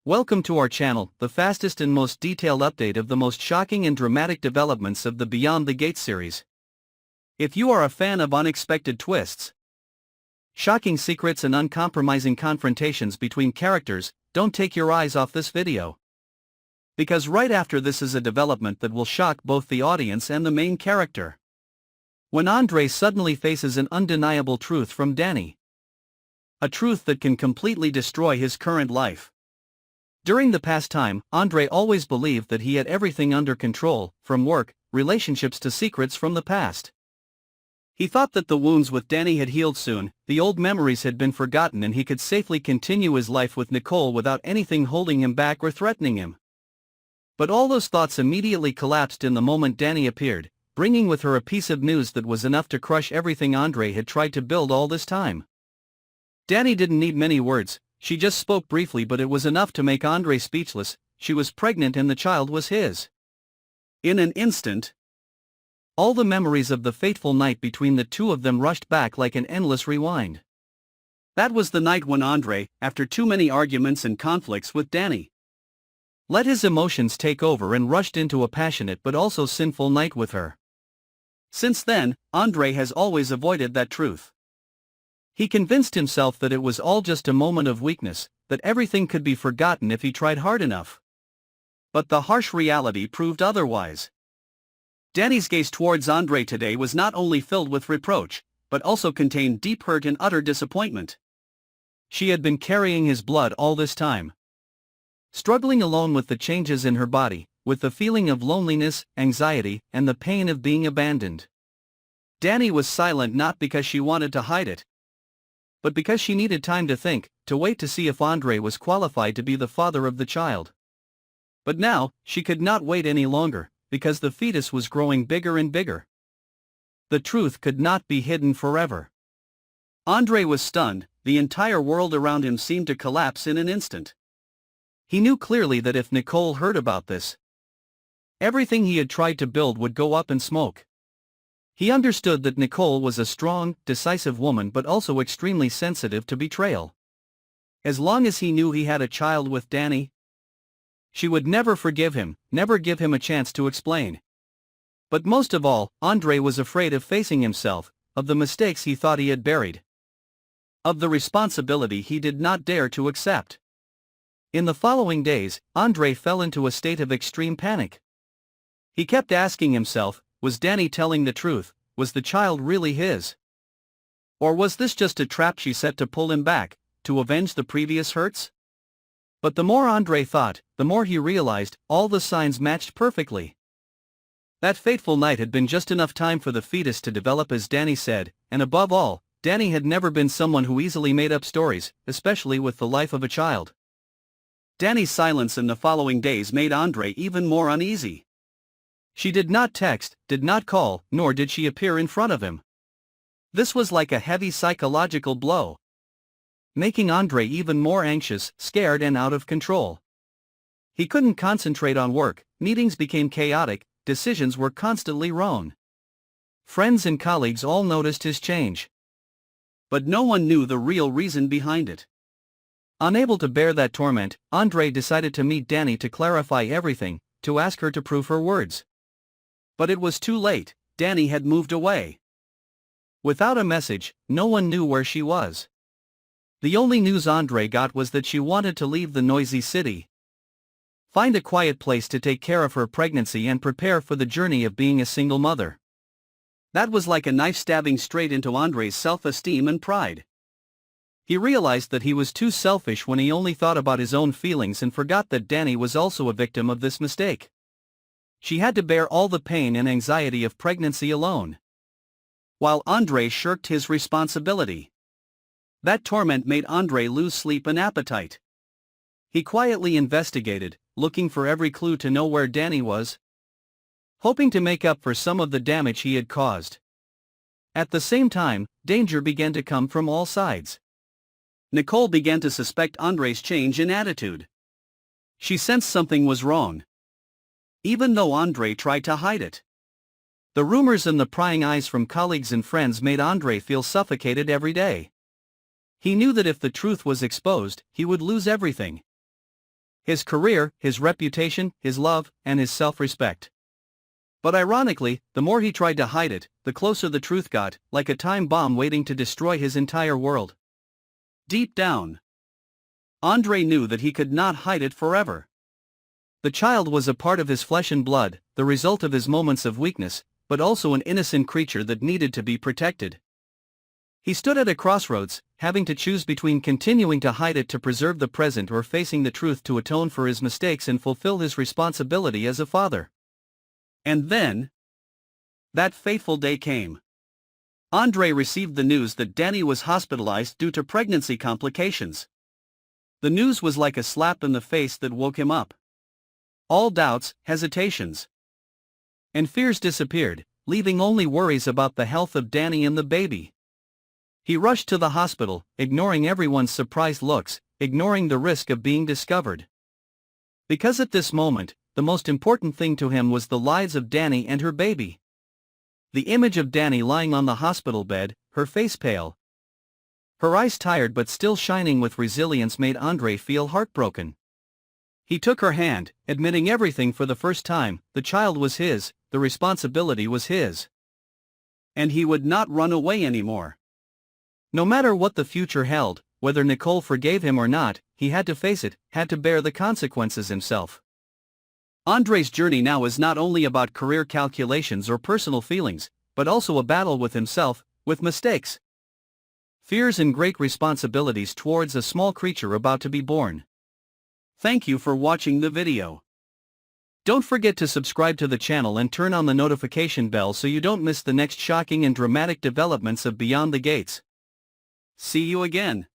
Welcome to our channel, the fastest and most detailed update of the most shocking and dramatic developments of the Beyond the Gate series. If you are a fan of unexpected twists, shocking secrets and uncompromising confrontations between characters, don't take your eyes off this video. Because right after this is a development that will shock both the audience and the main character. When Andre suddenly faces an undeniable truth from Dani. A truth that can completely destroy his current life. During the past time, Andre always believed that he had everything under control, from work, relationships to secrets from the past. He thought that the wounds with Dani had healed soon, the old memories had been forgotten and he could safely continue his life with Nicole without anything holding him back or threatening him. But all those thoughts immediately collapsed in the moment Dani appeared, bringing with her a piece of news that was enough to crush everything Andre had tried to build all this time. Dani didn't need many words. She just spoke briefly, but it was enough to make Andre speechless. She was pregnant and the child was his. In an instant, all the memories of the fateful night between the two of them rushed back like an endless rewind. That was the night when Andre, after too many arguments and conflicts with Dani, let his emotions take over and rushed into a passionate but also sinful night with her. Since then, Andre has always avoided that truth. He convinced himself that it was all just a moment of weakness, that everything could be forgotten if he tried hard enough. But the harsh reality proved otherwise. Dani's gaze towards Andre today was not only filled with reproach, but also contained deep hurt and utter disappointment. She had been carrying his blood all this time. Struggling alone with the changes in her body, with the feeling of loneliness, anxiety, and the pain of being abandoned. Dani was silent not because she wanted to hide it, but because she needed time to think, to wait to see if Andre was qualified to be the father of the child. But now, she could not wait any longer, because the fetus was growing bigger and bigger. The truth could not be hidden forever. Andre was stunned, the entire world around him seemed to collapse in an instant. He knew clearly that if Nicole heard about this, everything he had tried to build would go up in smoke. He understood that Nicole was a strong, decisive woman but also extremely sensitive to betrayal. As long as he knew he had a child with Dani, she would never forgive him, never give him a chance to explain. But most of all, Andre was afraid of facing himself, of the mistakes he thought he had buried, of the responsibility he did not dare to accept. In the following days, Andre fell into a state of extreme panic. He kept asking himself, was Dani telling the truth? Was the child really his? Or was this just a trap she set to pull him back, to avenge the previous hurts? But the more Andre thought, the more he realized, all the signs matched perfectly. That fateful night had been just enough time for the fetus to develop, as Dani said, and above all, Dani had never been someone who easily made up stories, especially with the life of a child. Dani's silence in the following days made Andre even more uneasy. She did not text, did not call, nor did she appear in front of him. This was like a heavy psychological blow, making Andre even more anxious, scared and out of control. He couldn't concentrate on work, meetings became chaotic, decisions were constantly wrong. Friends and colleagues all noticed his change, but no one knew the real reason behind it. Unable to bear that torment, Andre decided to meet Dani to clarify everything, to ask her to prove her words. But it was too late. Dani had moved away. Without a message, no one knew where she was. The only news Andre got was that she wanted to leave the noisy city, find a quiet place to take care of her pregnancy and prepare for the journey of being a single mother. That was like a knife stabbing straight into Andre's self-esteem and pride. He realized that he was too selfish when he only thought about his own feelings and forgot that Dani was also a victim of this mistake. She had to bear all the pain and anxiety of pregnancy alone, while Andre shirked his responsibility. That torment made Andre lose sleep and appetite. He quietly investigated, looking for every clue to know where Dani was, hoping to make up for some of the damage he had caused. At the same time, danger began to come from all sides. Nicole began to suspect Andre's change in attitude. She sensed something was wrong, even though Andre tried to hide it. The rumors and the prying eyes from colleagues and friends made Andre feel suffocated every day. He knew that if the truth was exposed, he would lose everything. his career, his reputation, his love, and his self-respect. But ironically, the more he tried to hide it, the closer the truth got, like a time bomb waiting to destroy his entire world. Deep down, Andre knew that he could not hide it forever. The child was a part of his flesh and blood, the result of his moments of weakness, but also an innocent creature that needed to be protected. He stood at a crossroads, having to choose between continuing to hide it to preserve the present or facing the truth to atone for his mistakes and fulfill his responsibility as a father. And then, that fateful day came. Andre received the news that Dani was hospitalized due to pregnancy complications. The news was like a slap in the face that woke him up. All doubts, hesitations, and fears disappeared, leaving only worries about the health of Dani and the baby. He rushed to the hospital, ignoring everyone's surprised looks, ignoring the risk of being discovered. Because at this moment, the most important thing to him was the lives of Dani and her baby. The image of Dani lying on the hospital bed, her face pale, her eyes tired but still shining with resilience, made Andre feel heartbroken. He took her hand, admitting everything for the first time: the child was his, the responsibility was his. And he would not run away anymore. No matter what the future held, whether Nicole forgave him or not, he had to face it, had to bear the consequences himself. Andre's journey now is not only about career calculations or personal feelings, but also a battle with himself, with mistakes, fears and great responsibilities towards a small creature about to be born. Thank you for watching the video. Don't forget to subscribe to the channel and turn on the notification bell so you don't miss the next shocking and dramatic developments of Beyond the Gates. See you again.